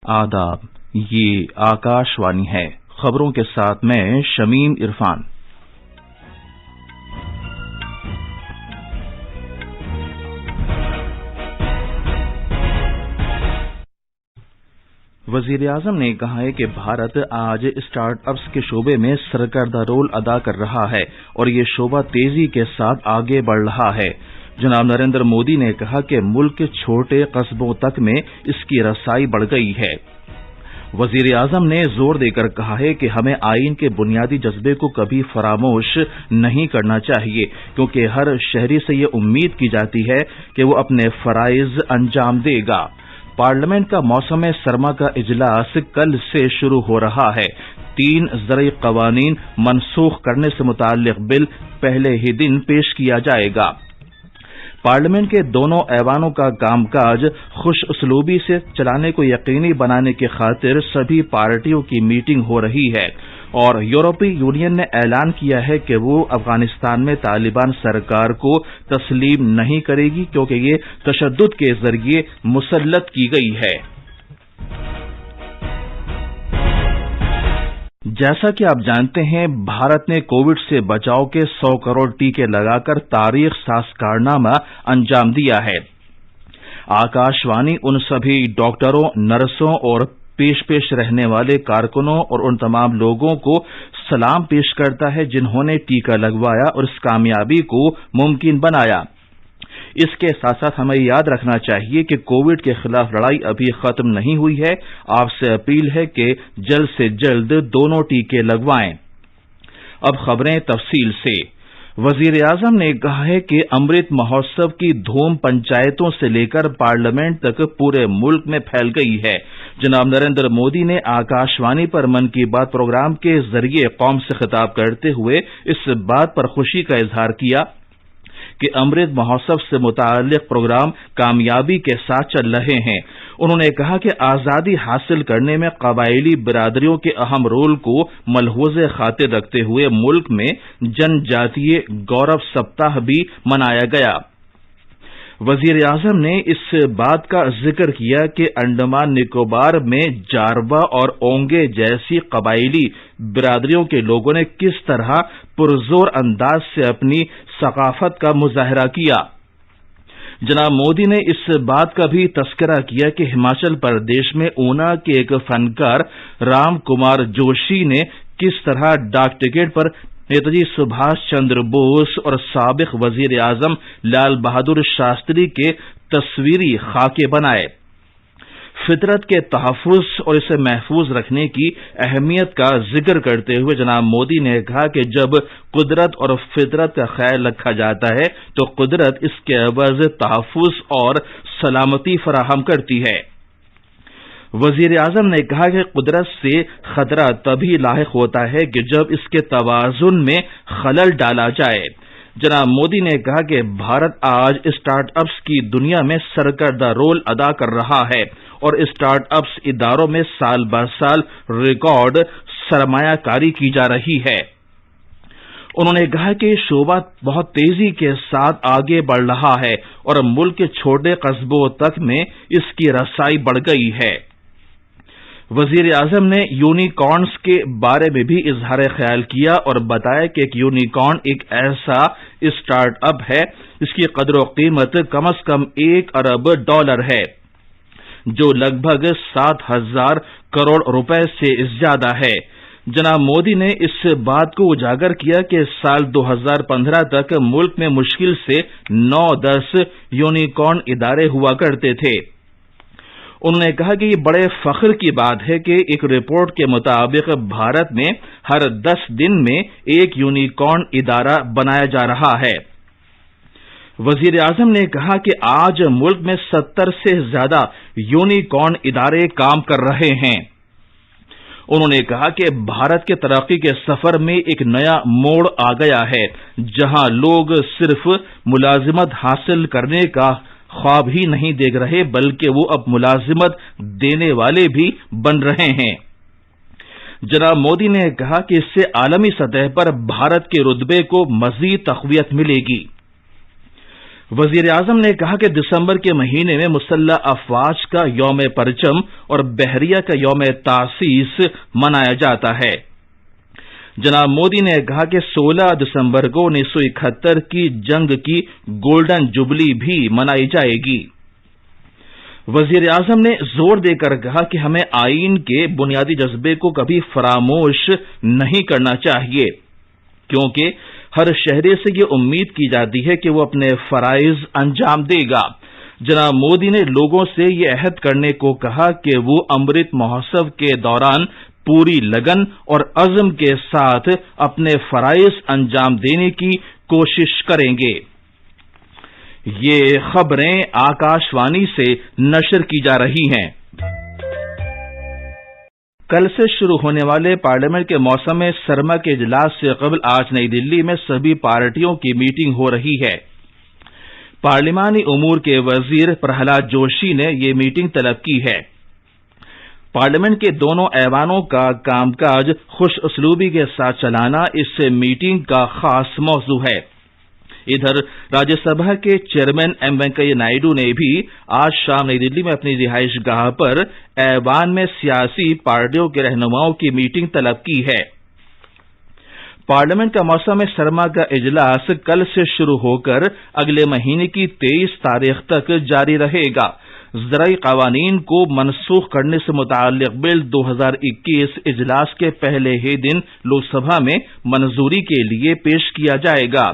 آداب، یہ آکاشوانی ہے۔ خبروں کے ساتھ میں شمیم عرفان۔ وزیر اعظم نے کہا ہے کہ بھارت آج اسٹارٹ اپس کے شعبے میں سرکردہ رول ادا کر رہا ہے اور یہ شعبہ تیزی کے ساتھ آگے بڑھ رہا ہے۔ جناب نریندر مودی نے کہا کہ ملک کے چھوٹے قصبوں تک میں اس کی رسائی بڑھ گئی ہے۔ وزیر اعظم نے زور دے کر کہا ہے کہ ہمیں آئین کے بنیادی جذبے کو کبھی فراموش نہیں کرنا چاہیے، کیونکہ ہر شہری سے یہ امید کی جاتی ہے کہ وہ اپنے فرائض انجام دے گا۔ پارلیمنٹ کا موسم سرما کا اجلاس کل سے شروع ہو رہا ہے۔ 3 زرعی قوانین منسوخ کرنے سے متعلق بل پہلے ہی دن پیش کیا جائے گا۔ پارلیمنٹ کے دونوں ایوانوں کا کام کاج خوش اسلوبی سے چلانے کو یقینی بنانے کی خاطر سبھی پارٹیوں کی میٹنگ ہو رہی ہے، اور یورپی یونین نے اعلان کیا ہے کہ وہ افغانستان میں طالبان سرکار کو تسلیم نہیں کرے گی، کیونکہ یہ تشدد کے ذریعے مسلط کی گئی ہے۔ جیسا کہ آپ جانتے ہیں، بھارت نے کووڈ سے بچاؤ کے 100 کروڑ ٹیکے لگا کر تاریخ ساز کارنامہ انجام دیا ہے۔ آکاشوانی ان سبھی ڈاکٹروں، نرسوں اور پیش رہنے والے کارکنوں اور ان تمام لوگوں کو سلام پیش کرتا ہے جنہوں نے ٹیکہ لگوایا اور اس کامیابی کو ممکن بنایا۔ اس کے ساتھ ساتھ ہمیں یاد رکھنا چاہیے کہ کووڈ کے خلاف لڑائی ابھی ختم نہیں ہوئی ہے۔ آپ سے اپیل ہے کہ جلد سے جلد دونوں ٹیکے لگوائیں۔ اب خبریں تفصیل سے۔ وزیر اعظم نے کہا ہے کہ امرت مہوتسو کی دھوم پنچایتوں سے لے کر پارلیمنٹ تک پورے ملک میں پھیل گئی ہے۔ جناب نریندر مودی نے آکاشوانی پر من کی بات پروگرام کے ذریعے قوم سے خطاب کرتے ہوئے اس بات پر خوشی کا اظہار کیا کہ امرت مہوتسو سے متعلق پروگرام کامیابی کے ساتھ چل رہے ہیں۔ انہوں نے کہا کہ آزادی حاصل کرنے میں قبائلی برادریوں کے اہم رول کو ملحوظ خاطر رکھتے ہوئے ملک میں جن جاتیہ گورو سپتاہ بھی منایا گیا۔ وزیر اعظم نے اس بات کا ذکر کیا کہ انڈمان نکوبار میں جاروا اور اونگے جیسی قبائلی برادریوں کے لوگوں نے کس طرح پرزور انداز سے اپنی ثقافت کا مظاہرہ کیا۔ جناب مودی نے اس بات کا بھی تذکرہ کیا کہ ہماچل پردیش میں اونا کے ایک فنکار رام کمار جوشی نے کس طرح ڈاک ٹکٹ پر نیتاجی سبھاش چندر بوس اور سابق وزیر اعظم لال بہادر شاستری کے تصویری خاکے بنائے۔ فطرت کے تحفظ اور اسے محفوظ رکھنے کی اہمیت کا ذکر کرتے ہوئے جناب مودی نے کہا کہ جب قدرت اور فطرت کا خیال رکھا جاتا ہے تو قدرت اس کے عوض تحفظ اور سلامتی فراہم کرتی ہے۔ وزیر اعظم نے کہا کہ قدرت سے خطرہ تبھی لاحق ہوتا ہے کہ جب اس کے توازن میں خلل ڈالا جائے۔ جناب مودی نے کہا کہ بھارت آج اسٹارٹ اپس کی دنیا میں سرکردہ رول ادا کر رہا ہے اور اسٹارٹ اپس اداروں میں سال بہ سال ریکارڈ سرمایہ کاری کی جا رہی ہے۔ انہوں نے کہا کہ شعبہ بہت تیزی کے ساتھ آگے بڑھ رہا ہے اور ملک کے چھوٹے قصبوں تک میں اس کی رسائی بڑھ گئی ہے۔ وزیر اعظم نے یونیکارنز کے بارے میں بھی اظہار خیال کیا اور بتایا کہ ایک یونیکارن ایک ایسا اسٹارٹ اپ ہے جس کی قدر و قیمت کم از کم $1 ارب ہے، جو لگ بھگ 7,000 کروڑ روپے سے زیادہ ہے۔ جناب مودی نے اس بات کو اجاگر کیا کہ سال 2015 تک ملک میں مشکل سے 9-10 یونیکارن ادارے ہوا کرتے تھے۔ انہوں نے کہا کہ یہ بڑے فخر کی بات ہے کہ ایک رپورٹ کے مطابق بھارت میں ہر 10 دن میں ایک یونیکارن ادارہ بنایا جا رہا ہے۔ وزیر اعظم نے کہا کہ آج ملک میں 70 سے زیادہ یونیکارن ادارے کام کر رہے ہیں۔ انہوں نے کہا کہ بھارت کے ترقی کے سفر میں ایک نیا موڑ آ گیا ہے، جہاں لوگ صرف ملازمت حاصل کرنے کا خواب ہی نہیں دیکھ رہے بلکہ وہ اب ملازمت دینے والے بھی بن رہے ہیں۔ جناب مودی نے کہا کہ اس سے عالمی سطح پر بھارت کے رتبے کو مزید تقویت ملے گی۔ وزیر اعظم نے کہا کہ دسمبر کے مہینے میں مسلح افواج کا یوم پرچم اور بحریہ کا یوم تاسیس منایا جاتا ہے۔ جناب مودی نے کہا کہ 16 دسمبر کو 1971 کی جنگ کی گولڈن جوبلی بھی منائی جائے گی۔ وزیر اعظم نے زور دے کر کہا کہ ہمیں آئین کے بنیادی جذبے کو کبھی فراموش نہیں کرنا چاہیے، کیونکہ ہر شہری سے یہ امید کی جاتی ہے کہ وہ اپنے فرائض انجام دے گا۔ جناب مودی نے لوگوں سے یہ عہد کرنے کو کہا کہ وہ امرت مہوتسو کے دوران پوری لگن اور عزم کے ساتھ اپنے فرائض انجام دینے کی کوشش کریں گے۔ یہ خبریں آکاشوانی سے نشر کی جا رہی ہیں۔ کل سے شروع ہونے والے پارلیمنٹ کے موسم سرما کے اجلاس سے قبل آج نئی دلی میں سبھی پارٹیوں کی میٹنگ ہو رہی ہے۔ پارلیمانی امور کے وزیر پرہلاد جوشی نے یہ میٹنگ طلب کی ہے۔ پارلیمنٹ کے دونوں ایوانوں کا کام کاج خوش اسلوبی کے ساتھ چلانا اس میٹنگ کا خاص موضوع ہے۔ ادھر راجیہ سبھا کے چیئرمین ایم وینکیا نائیڈو نے بھی آج شام نئی دلی میں اپنی رہائش گاہ پر ایوان میں سیاسی پارٹیوں کے رہنماؤں کی میٹنگ طلب کی ہے۔ پارلیمنٹ کا موسم سرما کا اجلاس کل سے شروع ہو کر اگلے مہینے کی 23 تاریخ تک جاری رہے گا۔ زرعی قوانین کو منسوخ کرنے سے متعلق بل 2021 اجلاس کے پہلے ہی دن لوک سبھا میں منظوری کے لیے پیش کیا جائے گا۔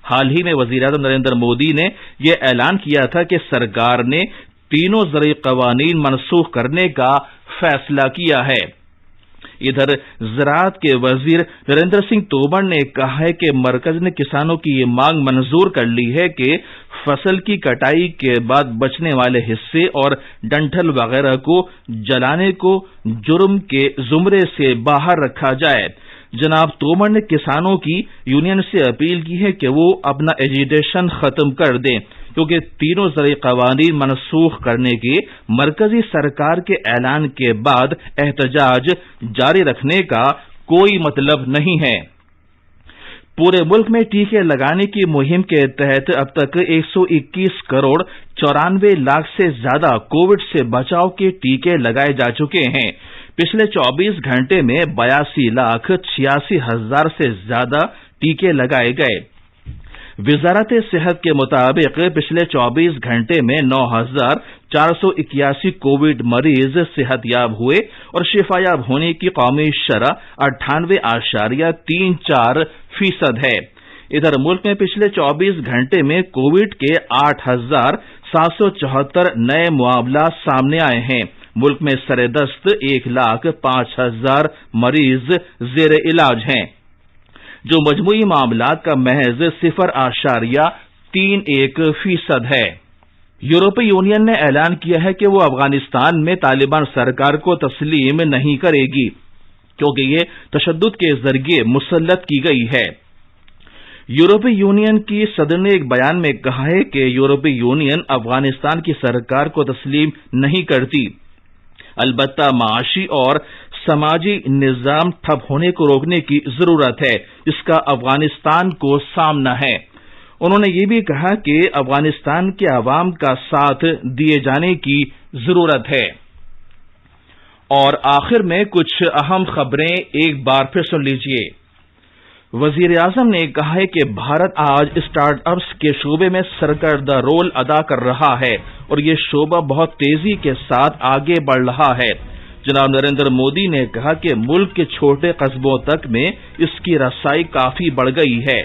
حال ہی میں وزیر اعظم نریندر مودی نے یہ اعلان کیا تھا کہ سرکار نے تینوں زرعی قوانین منسوخ کرنے کا فیصلہ کیا ہے۔ ادھر زراعت کے وزیر نریندر سنگھ تومر نے کہا ہے کہ مرکز نے کسانوں کی یہ مانگ منظور کر لی ہے کہ فصل کی کٹائی کے بعد بچنے والے حصے اور ڈنٹھل وغیرہ کو جلانے کو جرم کے زمرے سے باہر رکھا جائے۔ جناب تومر نے کسانوں کی یونین سے اپیل کی ہے کہ وہ اپنا ایجیٹیشن ختم کر دیں، کیونکہ تینوں زرعی قوانین منسوخ کرنے کے مرکزی سرکار کے اعلان کے بعد احتجاج جاری رکھنے کا کوئی مطلب نہیں ہے۔ پورے ملک میں ٹیکے لگانے کی مہم کے تحت اب تک 121 کروڑ 94 لاکھ سے زیادہ کووڈ سے بچاؤ کے ٹیکے لگائے جا چکے ہیں۔ پچھلے 24 گھنٹے میں 82 لاکھ 86 ہزار سے زیادہ ٹیکے لگائے گئے۔ وزارت صحت کے مطابق پچھلے 24 گھنٹے میں 9,481 کووڈ مریض صحت یاب ہوئے اور شفا یاب ہونے کی قومی شرح 98.34% ہے۔ ادھر ملک میں پچھلے 24 گھنٹے میں کووڈ کے 8,774 نئے معاملات سامنے آئے ہیں۔ ملک میں سر دست 1,05,000 مریض زیر علاج ہیں، جو مجموعی معاملات کا محض 0.31% ہے۔ یورپی یونین نے اعلان کیا ہے کہ وہ افغانستان میں طالبان سرکار کو تسلیم نہیں کرے گی، کیونکہ یہ تشدد کے ذریعے مسلط کی گئی ہے۔ یورپی یونین کی صدر نے ایک بیان میں کہا ہے کہ یورپی یونین افغانستان کی سرکار کو تسلیم نہیں کرتی، البتہ معاشی اور سماجی نظام ٹھپ ہونے کو روکنے کی ضرورت ہے، جس کا افغانستان کو سامنا ہے۔ انہوں نے یہ بھی کہا کہ افغانستان کے عوام کا ساتھ دیے جانے کی ضرورت ہے۔ اور آخر میں کچھ اہم خبریں ایک بار پھر سن لیجیے۔ وزیر اعظم نے کہا ہے کہ بھارت آج اسٹارٹ اپس کے شعبے میں سرکردہ رول ادا کر رہا ہے اور یہ شعبہ بہت تیزی کے ساتھ آگے بڑھ رہا ہے۔ جناب نریندر مودی نے کہا کہ ملک کے چھوٹے قصبوں تک میں اس کی رسائی کافی بڑھ گئی ہے۔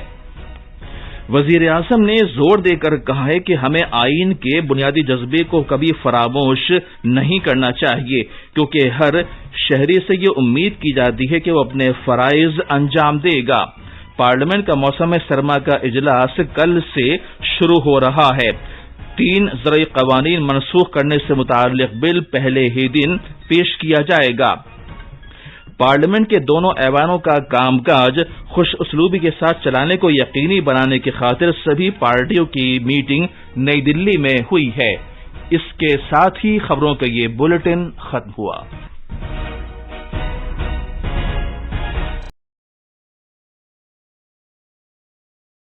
وزیر اعظم نے زور دے کر کہا ہے کہ ہمیں آئین کے بنیادی جذبے کو کبھی فراموش نہیں کرنا چاہیے، کیونکہ ہر شہری سے یہ امید کی جاتی ہے کہ وہ اپنے فرائض انجام دے گا۔ پارلیمنٹ کا موسم سرما کا اجلاس کل سے شروع ہو رہا ہے۔ 3 زرعی قوانین منسوخ کرنے سے متعلق بل پہلے ہی دن پیش کیا جائے گا۔ پارلیمنٹ کے دونوں ایوانوں کا کام کاج خوش اسلوبی کے ساتھ چلانے کو یقینی بنانے کی خاطر سبھی پارٹیوں کی میٹنگ نئی دلی میں ہوئی ہے۔ اس کے ساتھ ہی خبروں کا یہ بلیٹن ختم ہوا۔